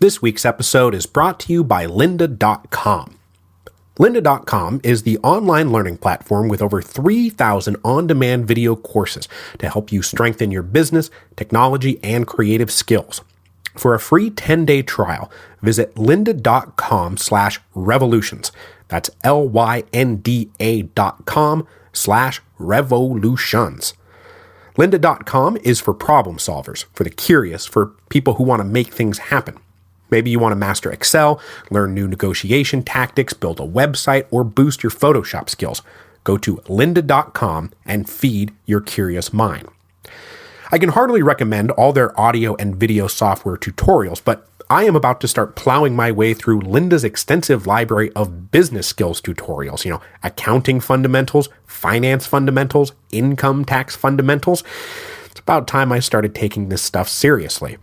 This week's episode is brought to you by lynda.com. Lynda.com is the online learning platform with over 3,000 on-demand video courses to help you strengthen your business, technology, and creative skills. For a free 10-day trial, visit lynda.com/revolutions. That's lynda.com/revolutions. Lynda.com is for problem solvers, for the curious, for people who want to make things happen. Maybe you want to master Excel, learn new negotiation tactics, build a website, or boost your Photoshop skills. Go to lynda.com and feed your curious mind. I can hardly recommend all their audio and video software tutorials, but I am about to start plowing my way through Lynda's extensive library of business skills tutorials, accounting fundamentals, finance fundamentals, income tax fundamentals. It's about time I started taking this stuff seriously.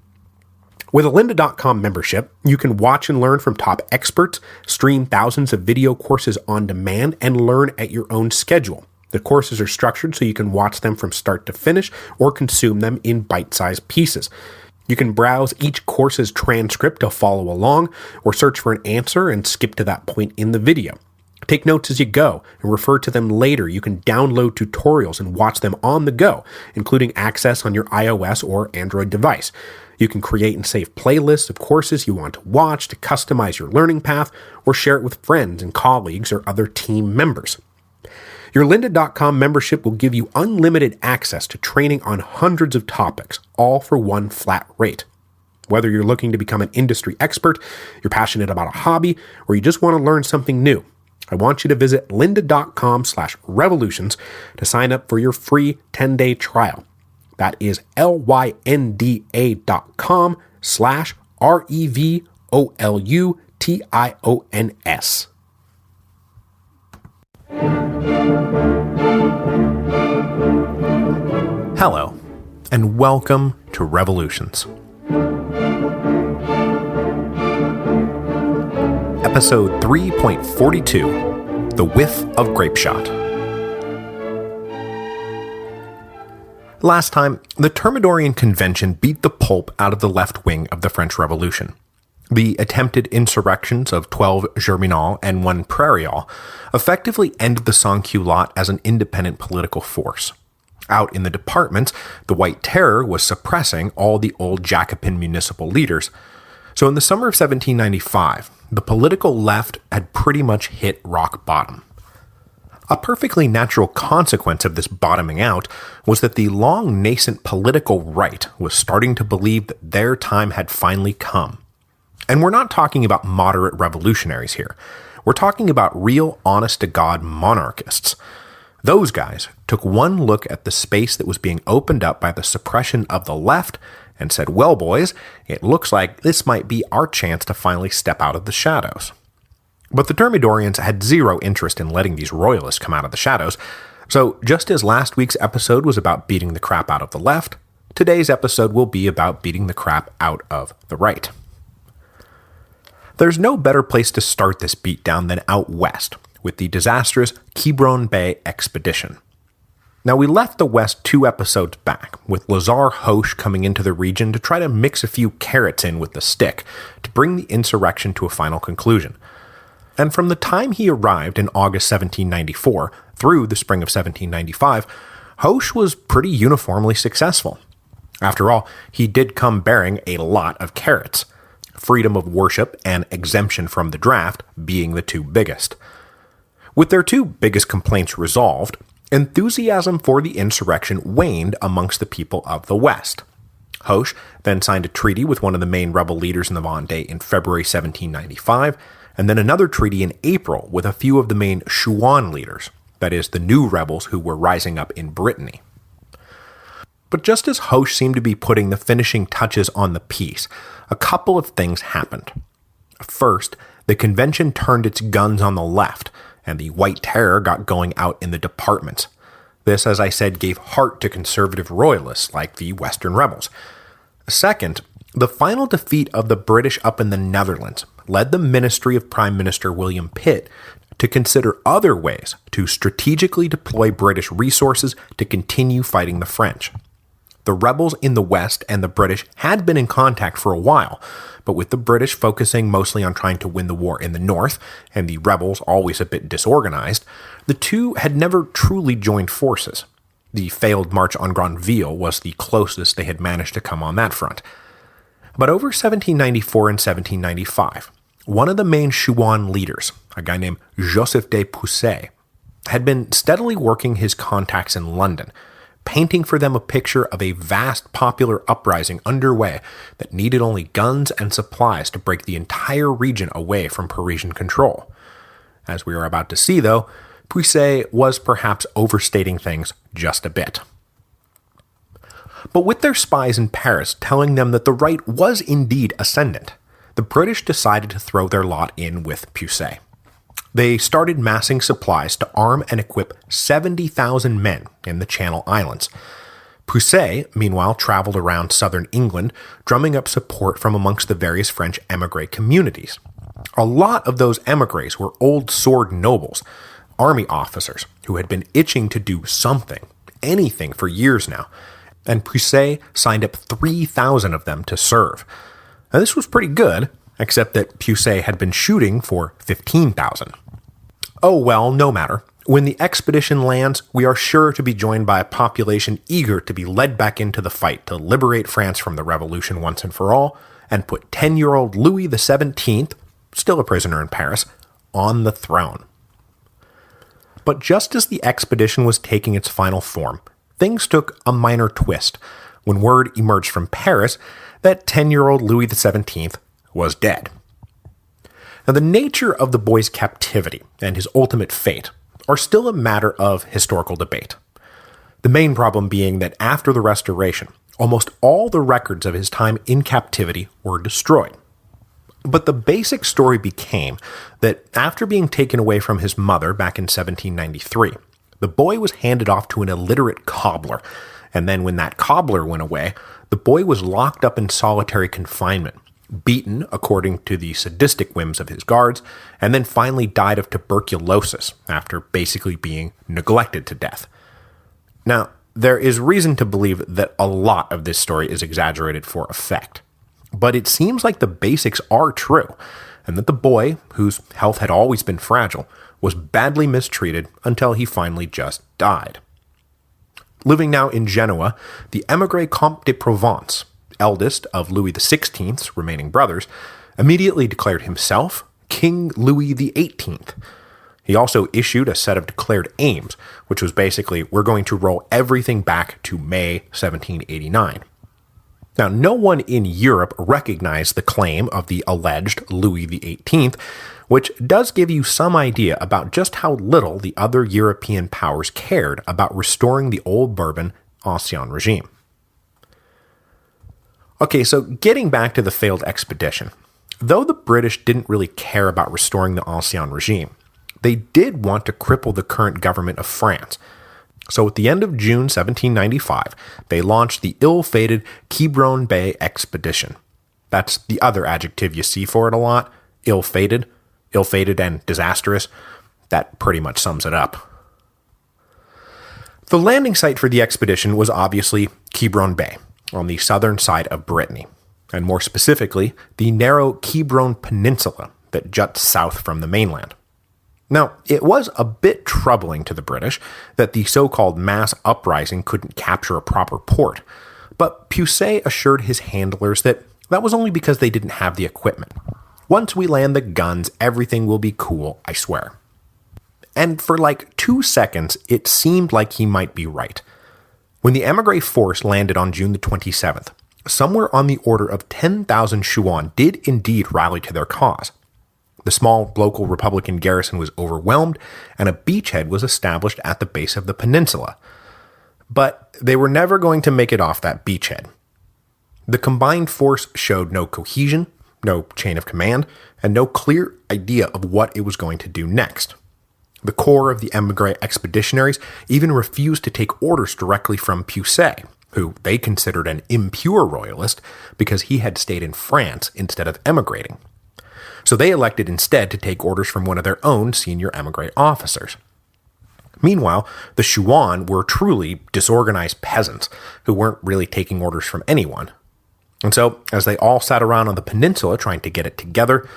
With a lynda.com membership, you can watch and learn from top experts, stream thousands of video courses on demand, and learn at your own schedule. The courses are structured so you can watch them from start to finish or consume them in bite-sized pieces. You can browse each course's transcript to follow along, or search for an answer and skip to that point in the video. Take notes as you go and refer to them later. You can download tutorials and watch them on the go, including access on your iOS or Android device. You can create and save playlists of courses you want to watch to customize your learning path, or share it with friends and colleagues or other team members. Your lynda.com membership will give you unlimited access to training on hundreds of topics, all for one flat rate. Whether you're looking to become an industry expert, you're passionate about a hobby, or you just want to learn something new, I want you to visit lynda.com/revolutions to sign up for your free 10-day trial. That is lynda.com/revolutions. Hello, and welcome to Revolutions. Episode 3.42, The Whiff of Grapeshot. Last time, the Thermidorian Convention beat the pulp out of the left wing of the French Revolution. The attempted insurrections of 12 Germinal and 1 Prairial effectively ended the sans-culotte as an independent political force. Out in the departments, the White Terror was suppressing all the old Jacobin municipal leaders. So in the summer of 1795, the political left had pretty much hit rock bottom. A perfectly natural consequence of this bottoming out was that the long nascent political right was starting to believe that their time had finally come. And we're not talking about moderate revolutionaries here. We're talking about real honest-to-God monarchists. Those guys took one look at the space that was being opened up by the suppression of the left and said, well, boys, it looks like this might be our chance to finally step out of the shadows. But the Thermidorians had zero interest in letting these royalists come out of the shadows, so just as last week's episode was about beating the crap out of the left, today's episode will be about beating the crap out of the right. There's no better place to start this beatdown than out west, with the disastrous Quiberon Bay expedition. Now, we left the west 2 episodes back, with Lazare Hoche coming into the region to try to mix a few carrots in with the stick to bring the insurrection to a final conclusion. And from the time he arrived in August 1794 through the spring of 1795, Hoche was pretty uniformly successful. After all, he did come bearing a lot of carrots, freedom of worship and exemption from the draft being the 2 biggest. With their 2 biggest complaints resolved, enthusiasm for the insurrection waned amongst the people of the West. Hoche then signed a treaty with one of the main rebel leaders in the Vendée in February 1795, and then another treaty in April with a few of the main Chouan leaders, that is, the new rebels who were rising up in Brittany. But just as Hoche seemed to be putting the finishing touches on the peace, a couple of things happened. First, the convention turned its guns on the left, and the White Terror got going out in the departments. This, as I said, gave heart to conservative royalists like the Western rebels. Second, the final defeat of the British up in the Netherlands led the Ministry of Prime Minister William Pitt to consider other ways to strategically deploy British resources to continue fighting the French. The rebels in the west and the British had been in contact for a while, but with the British focusing mostly on trying to win the war in the north, and the rebels always a bit disorganized, the two had never truly joined forces. The failed March on Granville was the closest they had managed to come on that front. But over 1794 and 1795, one of the main Chouan leaders, a guy named Joseph de Puisset, had been steadily working his contacts in London, painting for them a picture of a vast popular uprising underway that needed only guns and supplies to break the entire region away from Parisian control. As we are about to see, though, Puisset was perhaps overstating things just a bit. But with their spies in Paris telling them that the right was indeed ascendant, the British decided to throw their lot in with Puisset. They started massing supplies to arm and equip 70,000 men in the Channel Islands. Puisset, meanwhile, traveled around southern England, drumming up support from amongst the various French émigré communities. A lot of those émigrés were old sword nobles, army officers who had been itching to do something, anything for years now, and Puisset signed up 3,000 of them to serve. Now, this was pretty good, except that Puisset had been shooting for 15,000. Oh well, no matter. When the expedition lands, we are sure to be joined by a population eager to be led back into the fight to liberate France from the revolution once and for all, and put 10-year-old Louis XVII, still a prisoner in Paris, on the throne. But just as the expedition was taking its final form, things took a minor twist when word emerged from Paris that 10-year-old Louis XVII was dead. Now, the nature of the boy's captivity and his ultimate fate are still a matter of historical debate. The main problem being that after the Restoration, almost all the records of his time in captivity were destroyed. But the basic story became that after being taken away from his mother back in 1793, the boy was handed off to an illiterate cobbler, and then when that cobbler went away, the boy was locked up in solitary confinement, beaten according to the sadistic whims of his guards, and then finally died of tuberculosis after basically being neglected to death. Now, there is reason to believe that a lot of this story is exaggerated for effect, but it seems like the basics are true, and that the boy, whose health had always been fragile, was badly mistreated until he finally just died. Living now in Genoa, the émigré Comte de Provence, eldest of Louis XVI's remaining brothers, immediately declared himself King Louis XVIII. He also issued a set of declared aims, which was basically, we're going to roll everything back to May 1789. Now, no one in Europe recognized the claim of the alleged Louis XVIII, which does give you some idea about just how little the other European powers cared about restoring the old Bourbon Ancien regime. Okay, so getting back to the failed expedition, though the British didn't really care about restoring the Ancien regime, they did want to cripple the current government of France. So at the end of June 1795, they launched the ill-fated Quiberon Bay expedition. That's the other adjective you see for it a lot, ill-fated and disastrous. That pretty much sums it up. The landing site for the expedition was obviously Quiberon Bay, on the southern side of Brittany, and more specifically, the narrow Quiberon Peninsula that juts south from the mainland. Now, it was a bit troubling to the British that the so-called mass uprising couldn't capture a proper port, but Puisset assured his handlers that was only because they didn't have the equipment. Once we land the guns, everything will be cool, I swear. And for like 2 seconds, it seemed like he might be right. When the émigré force landed on June the 27th, somewhere on the order of 10,000 Chouans did indeed rally to their cause. The small local Republican garrison was overwhelmed, and a beachhead was established at the base of the peninsula. But they were never going to make it off that beachhead. The combined force showed no cohesion, no chain of command, and no clear idea of what it was going to do next. The core of the émigré expeditionaries even refused to take orders directly from Puisset, who they considered an impure royalist because he had stayed in France instead of emigrating. So they elected instead to take orders from one of their own senior émigré officers. Meanwhile, the Xuan were truly disorganized peasants who weren't really taking orders from anyone. And so, as they all sat around on the peninsula trying to get it together,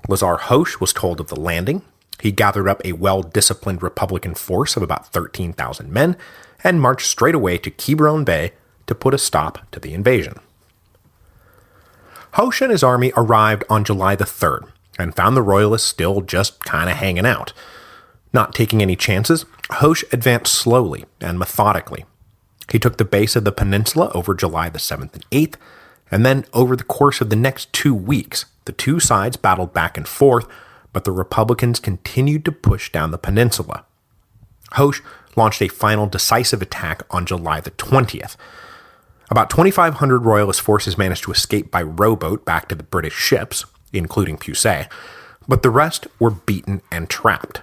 Lazar Hoche was told of the landing. He gathered up a well-disciplined Republican force of about 13,000 men and marched straight away to Quiberon Bay to put a stop to the invasion. Hoche and his army arrived on July the 3rd and found the Royalists still just kind of hanging out. Not taking any chances, Hoche advanced slowly and methodically. He took the base of the peninsula over July the 7th and 8th, and then over the course of the next 2 weeks, the two sides battled back and forth, but the Republicans continued to push down the peninsula. Hoche launched a final decisive attack on July the 20th. About 2,500 Royalist forces managed to escape by rowboat back to the British ships, including Puset, but the rest were beaten and trapped.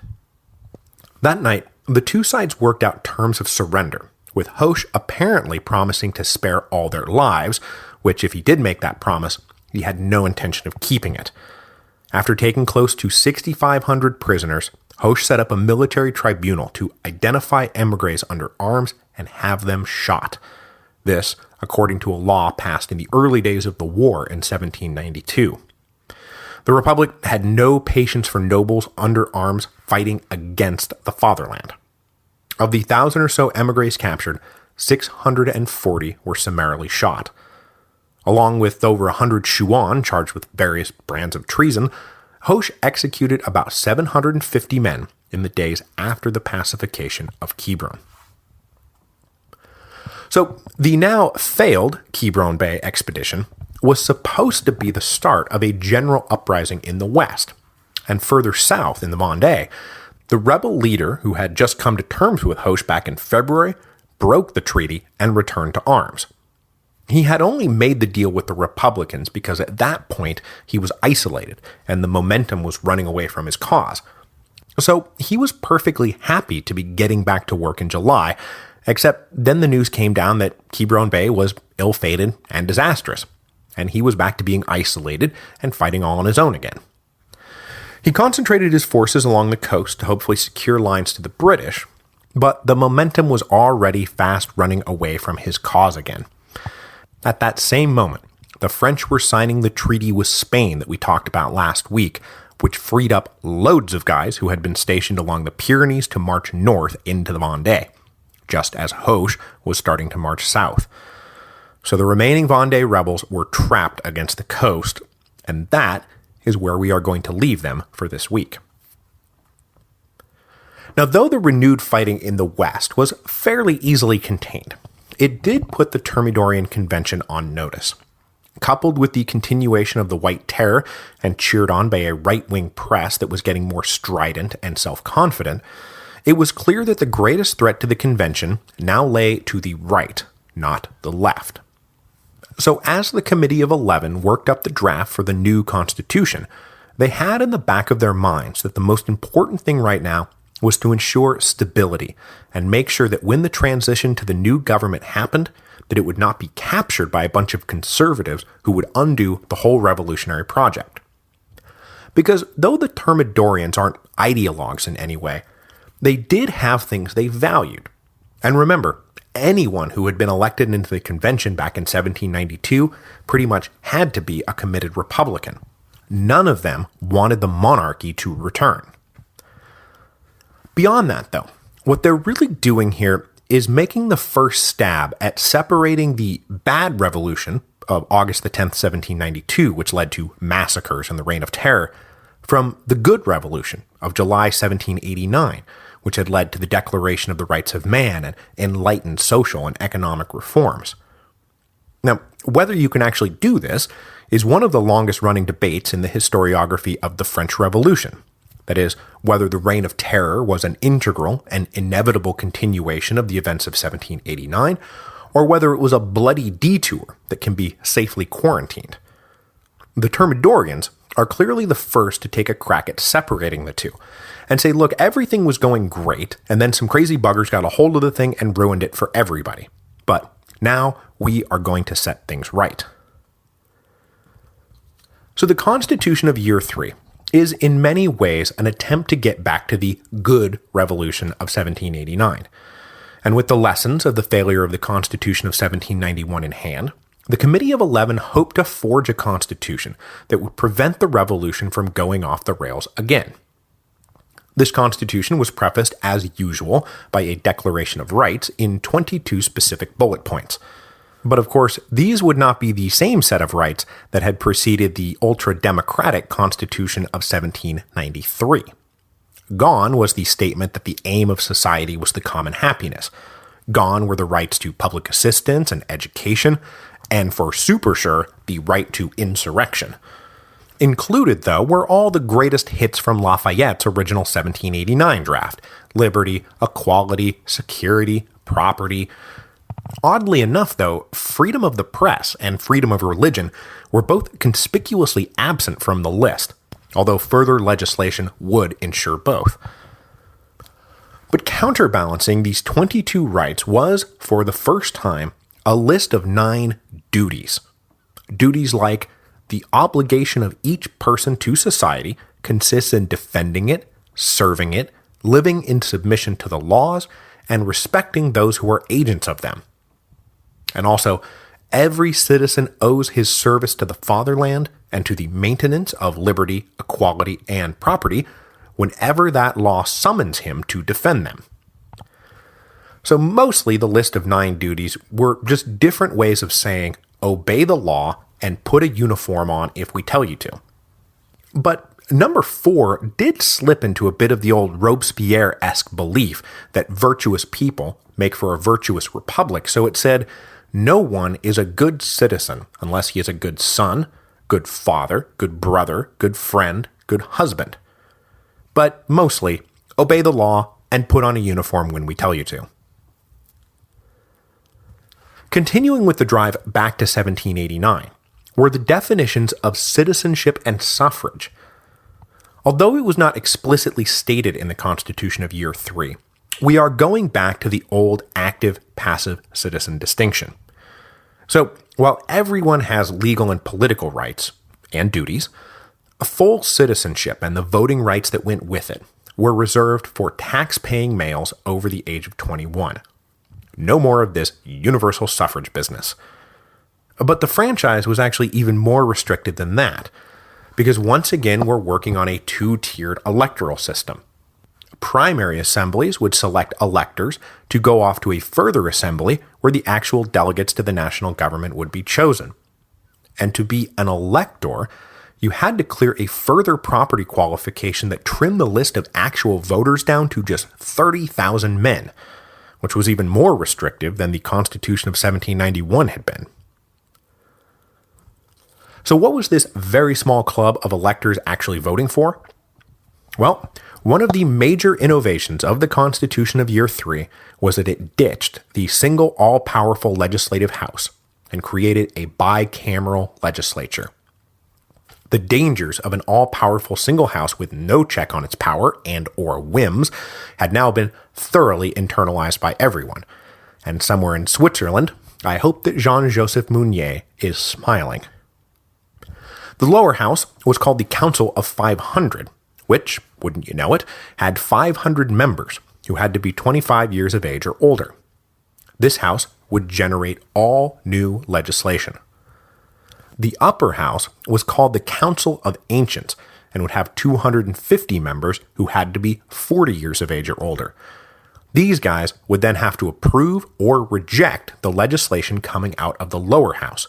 That night, the two sides worked out terms of surrender, with Hoche apparently promising to spare all their lives, which, if he did make that promise, he had no intention of keeping it. After taking close to 6,500 prisoners, Hoche set up a military tribunal to identify émigrés under arms and have them shot. This, according to a law passed in the early days of the war in 1792. The Republic had no patience for nobles under arms fighting against the fatherland. Of the 1,000 or so émigrés captured, 640 were summarily shot. Along with over 100 Xuan charged with various brands of treason, Hoche executed about 750 men in the days after the pacification of Quiberon. So, the now failed Quiberon Bay expedition was supposed to be the start of a general uprising in the west, and further south in the Vendée, the rebel leader who had just come to terms with Hoche back in February broke the treaty and returned to arms. He had only made the deal with the Republicans because at that point he was isolated and the momentum was running away from his cause. So he was perfectly happy to be getting back to work in July, except then the news came down that Quiberon Bay was ill-fated and disastrous, and he was back to being isolated and fighting all on his own again. He concentrated his forces along the coast to hopefully secure lines to the British, but the momentum was already fast running away from his cause again. At that same moment, the French were signing the treaty with Spain that we talked about last week, which freed up loads of guys who had been stationed along the Pyrenees to march north into the Vendée, just as Hoche was starting to march south. So the remaining Vendée rebels were trapped against the coast, and that is where we are going to leave them for this week. Now, though the renewed fighting in the west was fairly easily contained, it did put the Thermidorian Convention on notice. Coupled with the continuation of the White Terror and cheered on by a right-wing press that was getting more strident and self-confident, it was clear that the greatest threat to the convention now lay to the right, not the left. So as the Committee of 11 worked up the draft for the new constitution, they had in the back of their minds that the most important thing right now was to ensure stability and make sure that when the transition to the new government happened, that it would not be captured by a bunch of conservatives who would undo the whole revolutionary project. Because though the Thermidorians aren't ideologues in any way, they did have things they valued. And remember, anyone who had been elected into the convention back in 1792 pretty much had to be a committed Republican. None of them wanted the monarchy to return. Beyond that, though, what they're really doing here is making the first stab at separating the bad revolution of August the 10th, 1792, which led to massacres and the Reign of Terror, from the good revolution of July 1789, which had led to the Declaration of the Rights of Man and enlightened social and economic reforms. Now, whether you can actually do this is one of the longest-running debates in the historiography of the French Revolution. That is, whether the Reign of Terror was an integral and inevitable continuation of the events of 1789, or whether it was a bloody detour that can be safely quarantined. The Thermidorians are clearly the first to take a crack at separating the two, and say, look, everything was going great, and then some crazy buggers got a hold of the thing and ruined it for everybody. But now we are going to set things right. So the Constitution of Year 3 is in many ways an attempt to get back to the good revolution of 1789. And with the lessons of the failure of the Constitution of 1791 in hand, the Committee of 11 hoped to forge a constitution that would prevent the revolution from going off the rails again. This constitution was prefaced, as usual, by a Declaration of Rights in 22 specific bullet points. But of course, these would not be the same set of rights that had preceded the ultra-democratic Constitution of 1793. Gone was the statement that the aim of society was the common happiness. Gone were the rights to public assistance and education, and for super sure, the right to insurrection. Included, though, were all the greatest hits from Lafayette's original 1789 draft: liberty, equality, security, property. Oddly enough, though, freedom of the press and freedom of religion were both conspicuously absent from the list, although further legislation would ensure both. But counterbalancing these 22 rights was, for the first time, a list of 9 duties. Duties like the obligation of each person to society consists in defending it, serving it, living in submission to the laws, and respecting those who are agents of them. And also, every citizen owes his service to the fatherland and to the maintenance of liberty, equality, and property whenever that law summons him to defend them. So mostly the list of 9 duties were just different ways of saying, obey the law and put a uniform on if we tell you to. But number 4 did slip into a bit of the old Robespierre-esque belief that virtuous people make for a virtuous republic, so it said, no one is a good citizen unless he is a good son, good father, good brother, good friend, good husband. But mostly, obey the law and put on a uniform when we tell you to. Continuing with the drive back to 1789 were the definitions of citizenship and suffrage. Although it was not explicitly stated in the Constitution of Year 3, we are going back to the old active-passive citizen distinction. So, while everyone has legal and political rights, and duties, full citizenship and the voting rights that went with it were reserved for tax-paying males over the age of 21. No more of this universal suffrage business. But the franchise was actually even more restricted than that, because once again we're working on a 2-tiered electoral system. Primary assemblies would select electors to go off to a further assembly where the actual delegates to the national government would be chosen. And to be an elector, you had to clear a further property qualification that trimmed the list of actual voters down to just 30,000 men, which was even more restrictive than the Constitution of 1791 had been. So what was this very small club of electors actually voting for? Well, one of the major innovations of the Constitution of Year 3 was that it ditched the single all-powerful legislative house and created a bicameral legislature. The dangers of an all-powerful single house with no check on its power and or whims had now been thoroughly internalized by everyone. And somewhere in Switzerland, I hope that Jean-Joseph Mounier is smiling. The lower house was called the Council of 500, which, wouldn't you know it, had 500 members who had to be 25 years of age or older. This house would generate all new legislation. The upper house was called the Council of Ancients and would have 250 members who had to be 40 years of age or older. These guys would then have to approve or reject the legislation coming out of the lower house,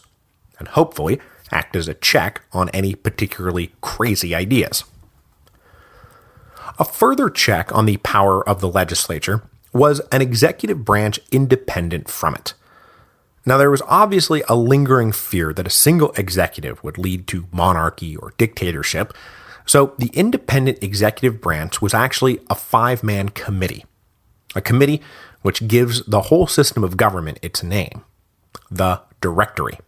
and hopefully act as a check on any particularly crazy ideas. A further check on the power of the legislature was an executive branch independent from it. Now, there was obviously a lingering fear that a single executive would lead to monarchy or dictatorship, so the independent executive branch was actually a 5-man committee. A committee which gives the whole system of government its name, the Directory.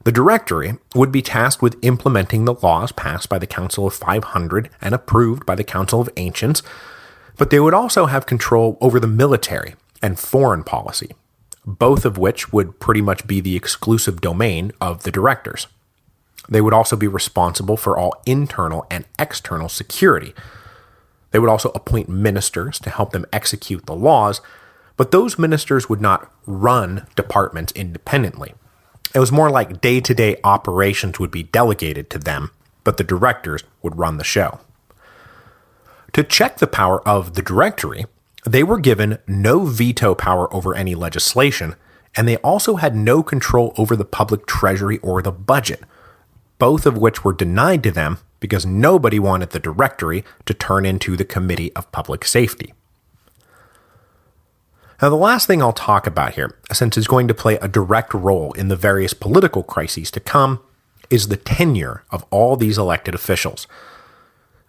The Directory would be tasked with implementing the laws passed by the Council of 500 and approved by the Council of Ancients, but they would also have control over the military and foreign policy, both of which would pretty much be the exclusive domain of the directors. They would also be responsible for all internal and external security. They would also appoint ministers to help them execute the laws, but those ministers would not run departments independently. It was more like day-to-day operations would be delegated to them, but the directors would run the show. To check the power of the Directory, they were given no veto power over any legislation, and they also had no control over the public treasury or the budget, both of which were denied to them because nobody wanted the Directory to turn into the Committee of Public Safety. Now, the last thing I'll talk about here, since it's going to play a direct role in the various political crises to come, is the tenure of all these elected officials.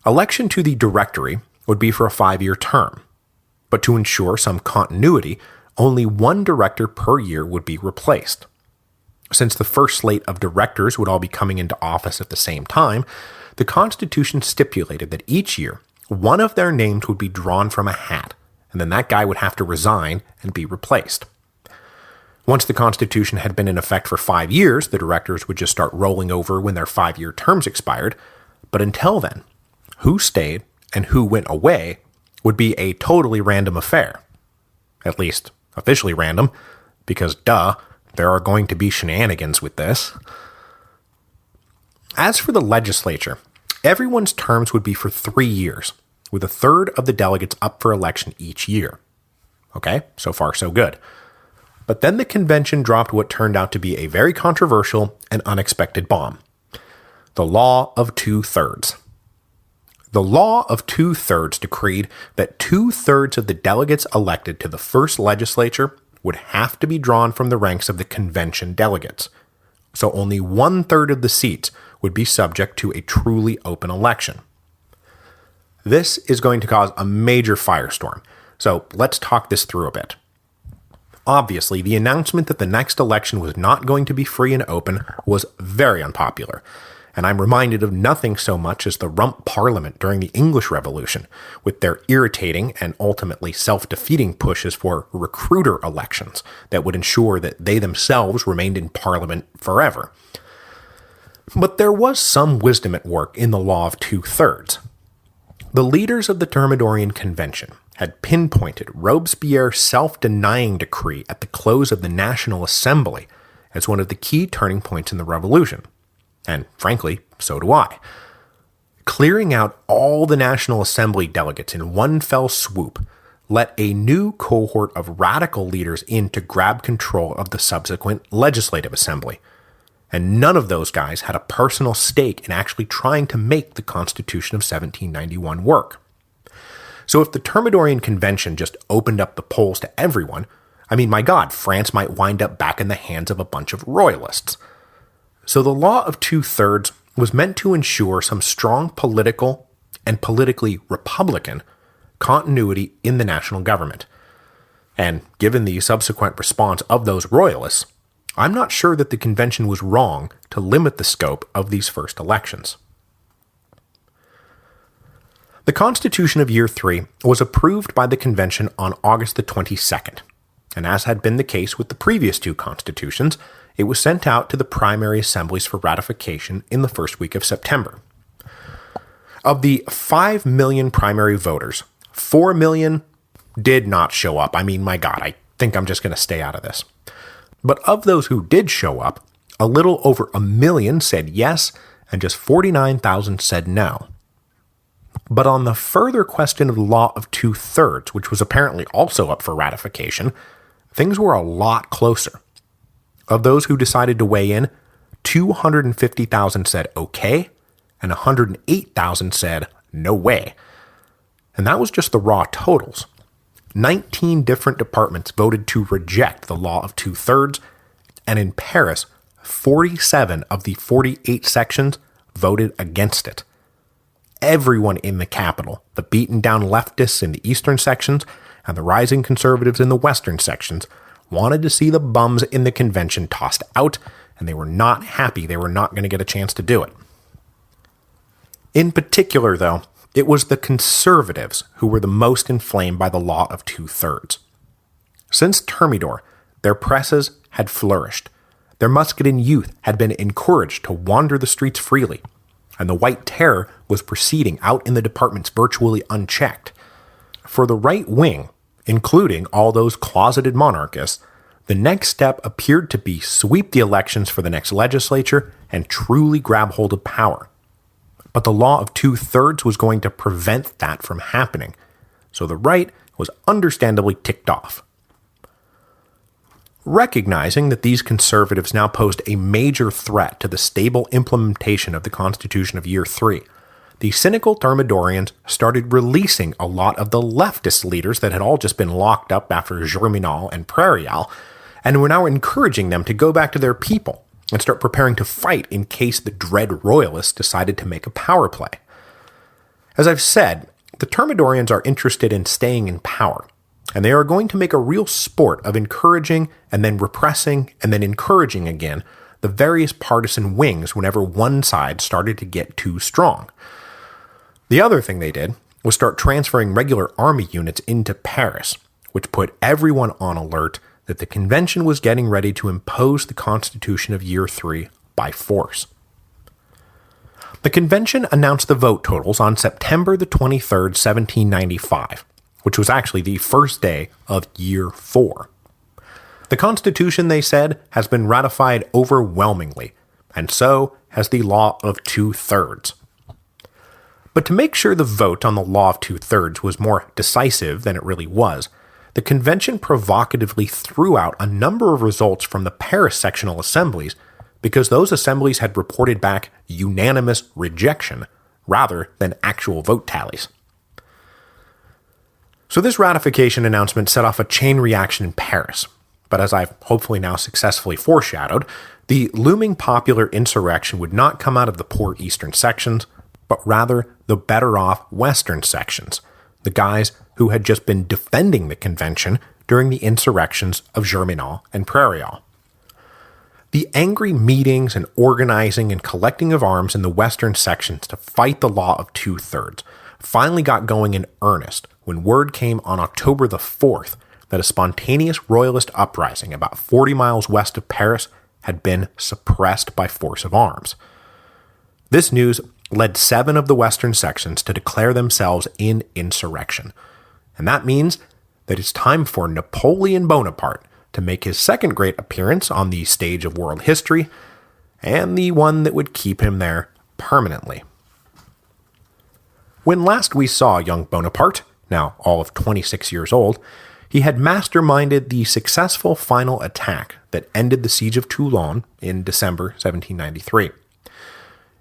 Election to the Directory would be for a 5-year term, but to ensure some continuity, only one director per year would be replaced. Since the first slate of directors would all be coming into office at the same time, the Constitution stipulated that each year, one of their names would be drawn from a hat, and then that guy would have to resign and be replaced. Once the Constitution had been in effect for 5 years, the directors would just start rolling over when their 5-year terms expired, but until then, who stayed and who went away would be a totally random affair. At least, officially random, because there are going to be shenanigans with this. As for the legislature, everyone's terms would be for 3 years, with a third of the delegates up for election each year. Okay, so far so good. But then the convention dropped what turned out to be a very controversial and unexpected bomb. The Law of Two-Thirds. The Law of Two-Thirds decreed that 2/3 of the delegates elected to the first legislature would have to be drawn from the ranks of the convention delegates. So only 1/3 of the seats would be subject to a truly open election. This is going to cause a major firestorm, so let's talk this through a bit. Obviously, the announcement that the next election was not going to be free and open was very unpopular, and I'm reminded of nothing so much as the Rump Parliament during the English Revolution, with their irritating and ultimately self-defeating pushes for recruiter elections that would ensure that they themselves remained in Parliament forever. But there was some wisdom at work in the Law of Two-Thirds. The leaders of the Thermidorian Convention had pinpointed Robespierre's self-denying decree at the close of the National Assembly as one of the key turning points in the revolution. And frankly, so do I. Clearing out all the National Assembly delegates in one fell swoop let a new cohort of radical leaders in to grab control of the subsequent Legislative Assembly. And none of those guys had a personal stake in actually trying to make the Constitution of 1791 work. So if the Thermidorian Convention just opened up the polls to everyone, I mean, my God, France might wind up back in the hands of a bunch of royalists. So the Law of Two-Thirds was meant to ensure some strong political and politically Republican continuity in the national government. And given the subsequent response of those royalists, I'm not sure that the convention was wrong to limit the scope of these first elections. The Constitution of Year 3 was approved by the convention on August the 22nd, and as had been the case with the previous two constitutions, it was sent out to the primary assemblies for ratification in the first week of September. Of the 5 million primary voters, 4 million did not show up. I mean, my God, I think I'm just going to stay out of this. But of those who did show up, a little over 1 million said yes, and just 49,000 said no. But on the further question of the Law of Two-Thirds, which was apparently also up for ratification, things were a lot closer. Of those who decided to weigh in, 250,000 said okay, and 108,000 said no way. And that was just the raw totals. 19 different departments voted to reject the Law of Two-Thirds, and in Paris, 47 of the 48 sections voted against it. Everyone in the capital, the beaten-down leftists in the eastern sections and the rising conservatives in the western sections, wanted to see the bums in the convention tossed out, and they were not happy they were not going to get a chance to do it. In particular, though, it was the conservatives who were the most inflamed by the Law of Two-Thirds. Since Thermidor, their presses had flourished. Their Muscadin youth had been encouraged to wander the streets freely, and the White Terror was proceeding out in the departments virtually unchecked. For the right wing, including all those closeted monarchists, the next step appeared to be sweep the elections for the next legislature and truly grab hold of power. But the law of 2/3 was going to prevent that from happening, so the right was understandably ticked off. Recognizing that these conservatives now posed a major threat to the stable implementation of the Constitution of Year 3, the cynical Thermidorians started releasing a lot of the leftist leaders that had all just been locked up after Germinal and Prairial, and were now encouraging them to go back to their people and start preparing to fight in case the dread Royalists decided to make a power play. As I've said, the Thermidorians are interested in staying in power, and they are going to make a real sport of encouraging and then repressing and then encouraging again the various partisan wings whenever one side started to get too strong. The other thing they did was start transferring regular army units into Paris, which put everyone on alert that the convention was getting ready to impose the Constitution of Year 3 by force. The convention announced the vote totals on September the 23rd, 1795, which was actually the first day of Year 4. The Constitution, they said, has been ratified overwhelmingly, and so has the law of 2/3. But to make sure the vote on the law of 2/3 was more decisive than it really was, the convention provocatively threw out a number of results from the Paris sectional assemblies because those assemblies had reported back unanimous rejection rather than actual vote tallies. So this ratification announcement set off a chain reaction in Paris, but as I've hopefully now successfully foreshadowed, the looming popular insurrection would not come out of the poor eastern sections, but rather the better-off western sections, the guys who had just been defending the convention during the insurrections of Germinal and Prairial. The angry meetings and organizing and collecting of arms in the western sections to fight the law of 2/3 finally got going in earnest when word came on October the 4th that a spontaneous Royalist uprising about 40 miles west of Paris had been suppressed by force of arms. This news led 7 of the western sections to declare themselves in insurrection, and that means that it's time for Napoleon Bonaparte to make his second great appearance on the stage of world history, and the one that would keep him there permanently. When last we saw young Bonaparte, now all of 26 years old, he had masterminded the successful final attack that ended the siege of Toulon in December 1793.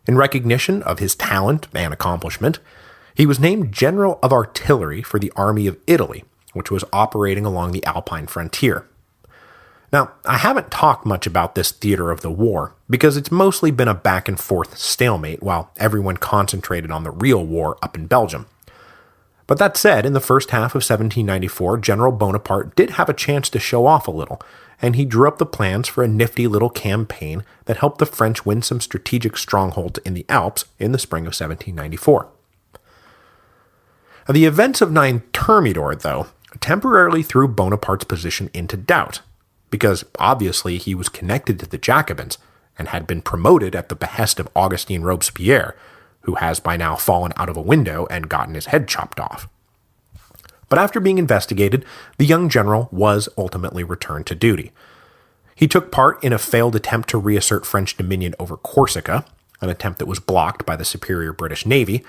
In recognition of his talent and accomplishment, he was named General of Artillery for the Army of Italy, which was operating along the Alpine frontier. Now, I haven't talked much about this theater of the war, because it's mostly been a back-and-forth stalemate while everyone concentrated on the real war up in Belgium. But that said, in the first half of 1794, General Bonaparte did have a chance to show off a little, and he drew up the plans for a nifty little campaign that helped the French win some strategic strongholds in the Alps in the spring of 1794. Now, the events of 9 Thermidor, though, temporarily threw Bonaparte's position into doubt, because obviously he was connected to the Jacobins and had been promoted at the behest of Augustin Robespierre, who has by now fallen out of a window and gotten his head chopped off. But after being investigated, the young general was ultimately returned to duty. He took part in a failed attempt to reassert French dominion over Corsica, an attempt that was blocked by the superior British Navy,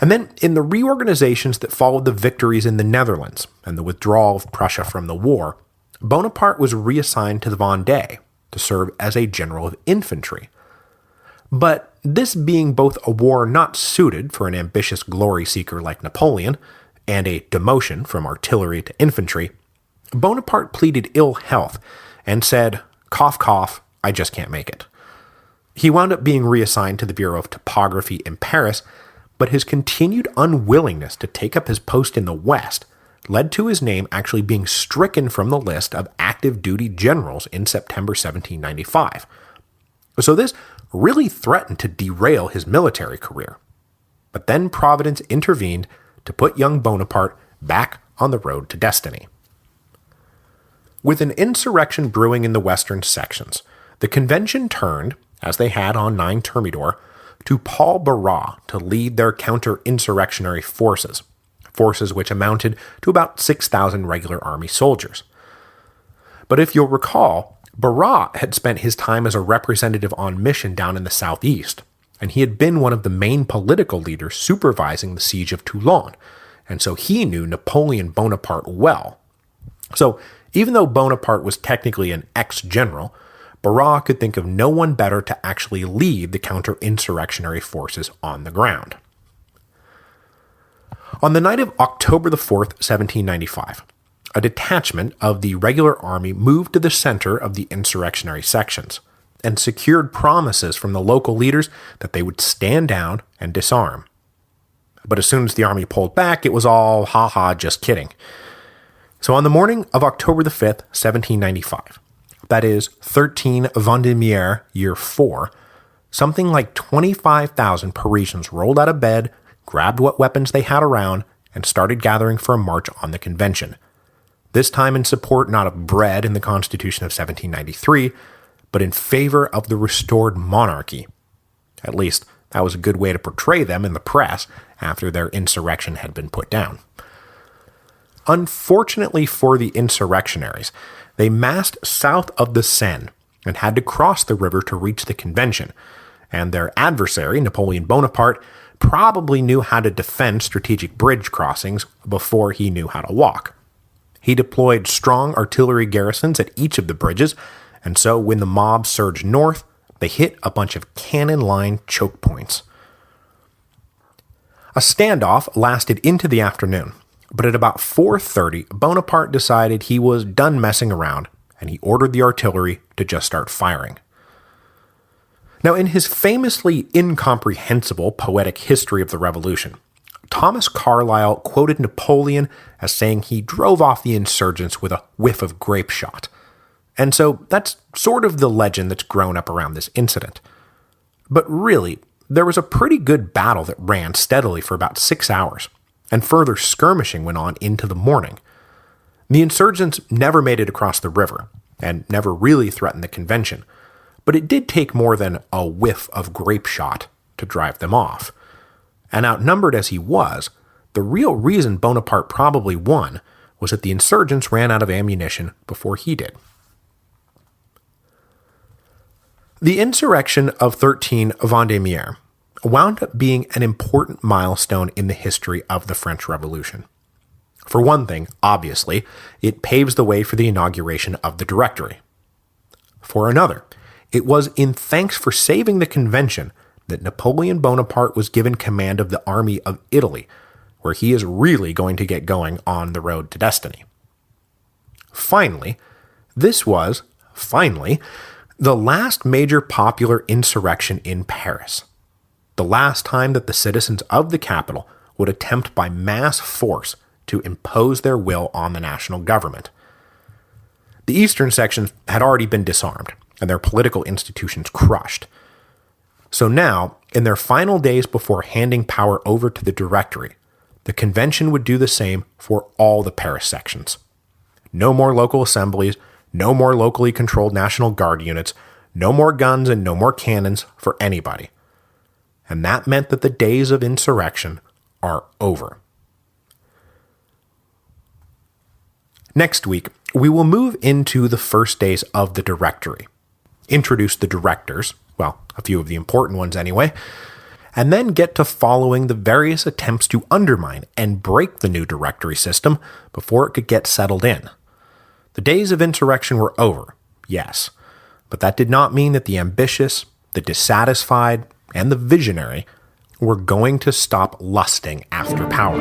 and then in the reorganizations that followed the victories in the Netherlands and the withdrawal of Prussia from the war, Bonaparte was reassigned to the Vendée to serve as a general of infantry. But this being both a war not suited for an ambitious glory seeker like Napoleon, and a demotion from artillery to infantry, Bonaparte pleaded ill health and said, "Cough, cough, I just can't make it." He wound up being reassigned to the Bureau of Topography in Paris, but his continued unwillingness to take up his post in the West led to his name actually being stricken from the list of active duty generals in September 1795. So this really threatened to derail his military career. But then Providence intervened to put young Bonaparte back on the road to destiny. With an insurrection brewing in the western sections, The convention turned, as they had on 9 Thermidor, to Paul Barras to lead their counter-insurrectionary forces which amounted to about 6,000 regular army soldiers. But if you'll recall, Barras had spent his time as a representative on mission down in the southeast, and he had been one of the main political leaders supervising the siege of Toulon, and so he knew Napoleon Bonaparte well. So even though Bonaparte was technically an ex-general, Barras could think of no one better to actually lead the counter-insurrectionary forces on the ground. On the night of October the 4th, 1795, a detachment of the regular army moved to the center of the insurrectionary sections and secured promises from the local leaders that they would stand down and disarm. But as soon as the army pulled back, it was all, ha-ha, just kidding. So on the morning of October the 5th, 1795, that is 13 Vendémiaire, year 4, something like 25,000 Parisians rolled out of bed, grabbed what weapons they had around, and started gathering for a march on the convention. This time in support not of bread in the Constitution of 1793, but in favor of the restored monarchy. At least, that was a good way to portray them in the press after their insurrection had been put down. Unfortunately for the insurrectionaries, they massed south of the Seine and had to cross the river to reach the convention, and their adversary, Napoleon Bonaparte, probably knew how to defend strategic bridge crossings before he knew how to walk. He deployed strong artillery garrisons at each of the bridges, and so when the mob surged north, they hit a bunch of cannon-line choke points. A standoff lasted into the afternoon, but at about 4:30, Bonaparte decided he was done messing around, and he ordered the artillery to just start firing. Now, in his famously incomprehensible poetic history of the Revolution, Thomas Carlyle quoted Napoleon as saying he drove off the insurgents with a whiff of grape shot. And so that's sort of the legend that's grown up around this incident. But really, there was a pretty good battle that ran steadily for about 6 hours, and further skirmishing went on into the morning. The insurgents never made it across the river, and never really threatened the convention, but it did take more than a whiff of grape shot to drive them off. And outnumbered as he was, the real reason Bonaparte probably won was that the insurgents ran out of ammunition before he did. The insurrection of 13 Vendémiaire wound up being an important milestone in the history of the French Revolution. For one thing, obviously, it paves the way for the inauguration of the Directory. For another, it was in thanks for saving the convention that Napoleon Bonaparte was given command of the army of Italy, where he is really going to get going on the road to destiny. Finally, this was, the last major popular insurrection in Paris. The last time that the citizens of the capital would attempt by mass force to impose their will on the national government. The eastern sections had already been disarmed, and their political institutions crushed. So now, in their final days before handing power over to the Directory, the convention would do the same for all the Paris sections. No more local assemblies, no more locally controlled National Guard units, no more guns and no more cannons for anybody. And that meant that the days of insurrection are over. Next week, we will move into the first days of the Directory, introduce the directors, well, a few of the important ones anyway, and then get to following the various attempts to undermine and break the new Directory system before it could get settled in. The days of insurrection were over, yes, but that did not mean that the ambitious, the dissatisfied, and the visionary were going to stop lusting after power.